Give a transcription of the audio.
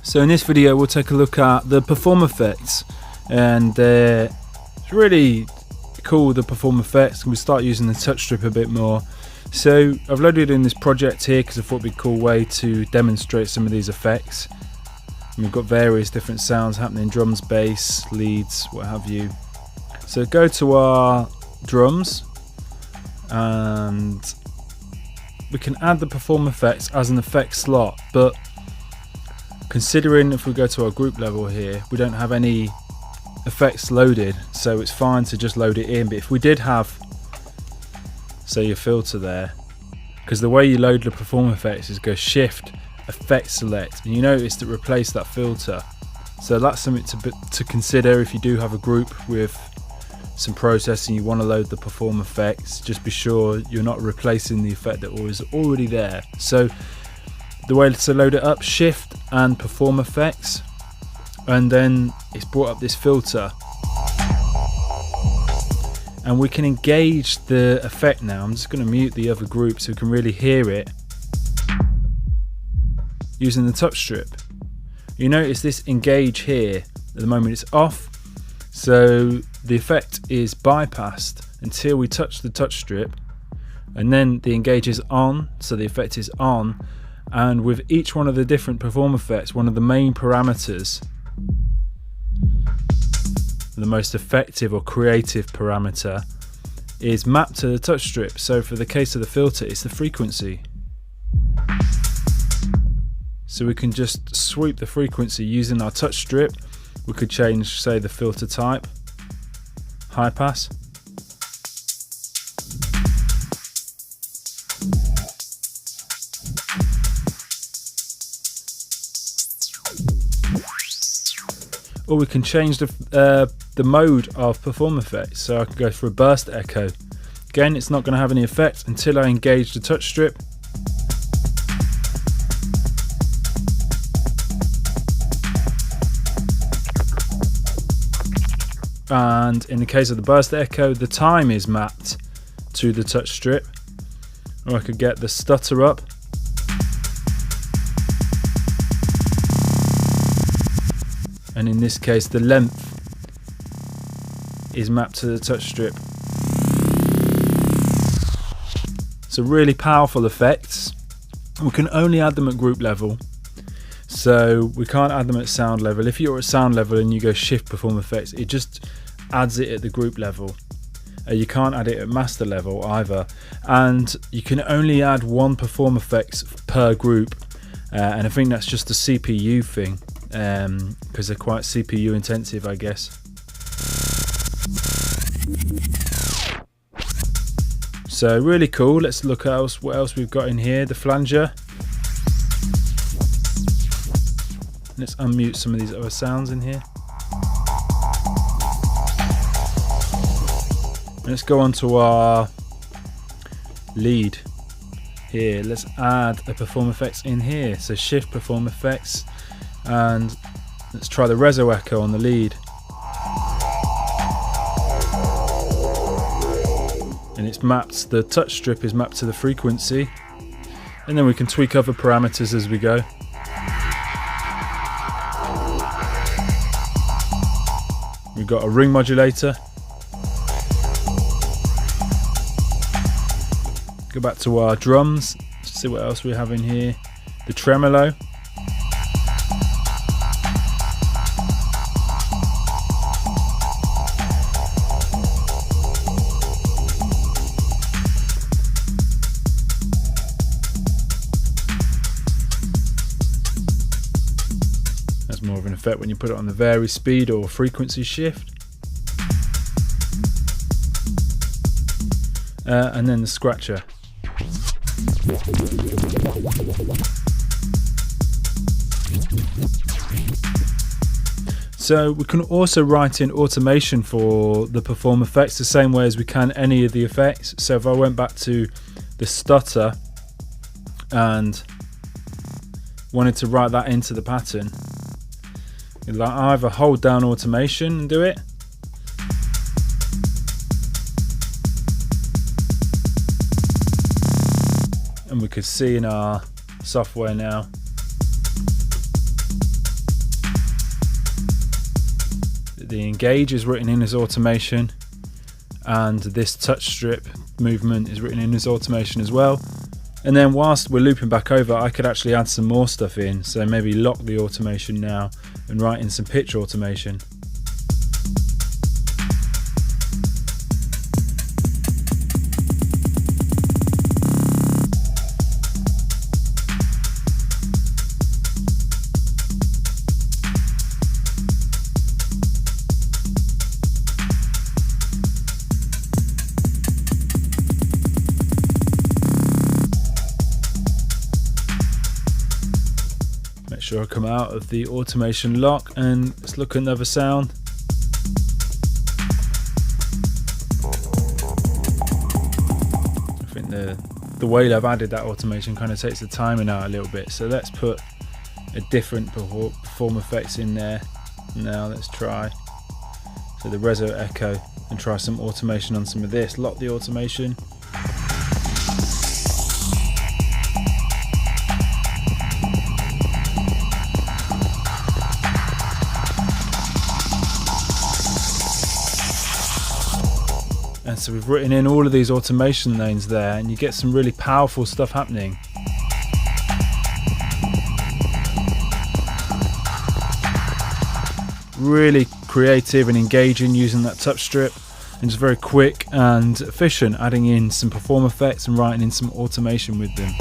So in this video we'll take a look at the perform effects, and it's really cool, the perform effects. We start using the touch strip a bit more. So I've loaded in this project here because I thought it'd be a cool way to demonstrate some of these effects. And we've got various different sounds happening: drums, bass, leads, what have you. So go to our drums and we can add the perform effects as an effect slot, but considering if we go to our group level here, we don't have any effects loaded, so it's fine to just load it in. But if we did have, say, your filter there, because the way you load the perform effects is go shift effect select, and you notice that replace that filter. So that's something to consider if you do have a group with some processing, you want to load the perform effects. Just be sure you're not replacing the effect that was already there. So the way to load it up, shift and perform effects, and then it's brought up this filter, and we can engage the effect now. I'm just going to mute the other group so we can really hear it using the touch strip. You notice this engage here, at the moment it's off, so the effect is bypassed until we touch the touch strip, and then the engage is on, so the effect is on. And with each one of the different perform effects, one of the main parameters, the most effective or creative parameter, is mapped to the touch strip. So for the case of the filter, it's the frequency. So we can just sweep the frequency using our touch strip. We could change, say, the filter type, high pass. Or we can change the mode of perform effects. So I can go for a burst echo. Again, it's not going to have any effect until I engage the touch strip. And in the case of the burst echo, the time is mapped to the touch strip. Or I could get the stutter up. And in this case, the length is mapped to the touch strip. So really powerful effects. We can only add them at group level, so we can't add them at sound level. If you're at sound level and you go shift perform effects, it just adds it at the group level. You can't add it at master level either, and you can only add one perform effects per group, and I think that's just a CPU thing, because they're quite CPU intensive, I guess. So really cool. Let's look at what else we've got in here. The flanger. Let's unmute some of these other sounds in here. Let's go on to our lead here. Let's add a perform effects in here. So shift perform effects, and let's try the reso echo on the lead. And it's mapped, the touch strip is mapped to the frequency, and then we can tweak other parameters as we go. We've got a ring modulator. Go back to our drums, see what else we have in here. The tremolo. That's more of an effect when you put it on the vary speed or frequency shift. And then the scratcher. So we can also write in automation for the perform effects the same way as we can any of the effects. So if I went back to the stutter and wanted to write that into the pattern, like either hold down automation and do it, and we could see in our software now the engage is written in as automation, and this touch strip movement is written in as automation as well. And then whilst we're looping back over, I could actually add some more stuff in, so maybe lock the automation now and write in some pitch automation. Make sure I come out of the automation lock and let's look at another sound. I think the way I've added that automation kind of takes the timing out a little bit, so let's put a different perform effects in there. Now let's try the Reso Echo and try some automation on some of this. Lock the automation. And so we've written in all of these automation lanes there, and you get some really powerful stuff happening. Really creative and engaging using that touch strip, and just very quick and efficient, adding in some perform effects and writing in some automation with them.